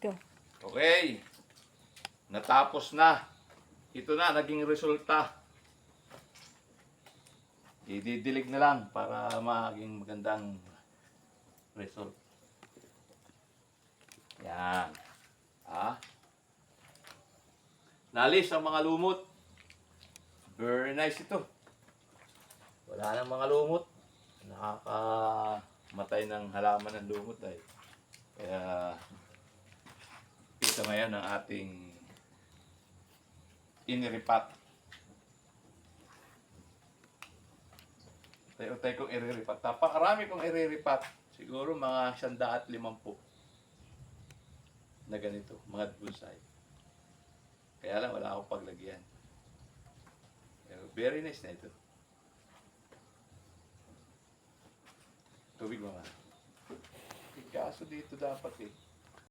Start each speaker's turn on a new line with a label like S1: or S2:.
S1: Go.
S2: Okay. Natapos na. Ito na, naging resulta. Ididilig na lang para maging magandang result. Yan. Nalis ang mga lumot. Very nice ito. Wala nang mga lumot. Nakakamatay ng halaman ng lumot ay. Kaya ito ngayon ang ating iniripat. Tayo kong iriripat. Napakarami kong iriripat. Siguro mga 150 na ganito, mga bonsai. Kaya lang wala akong paglagyan. Pero very nice na ito. Tubig mga. Kaso dito dapat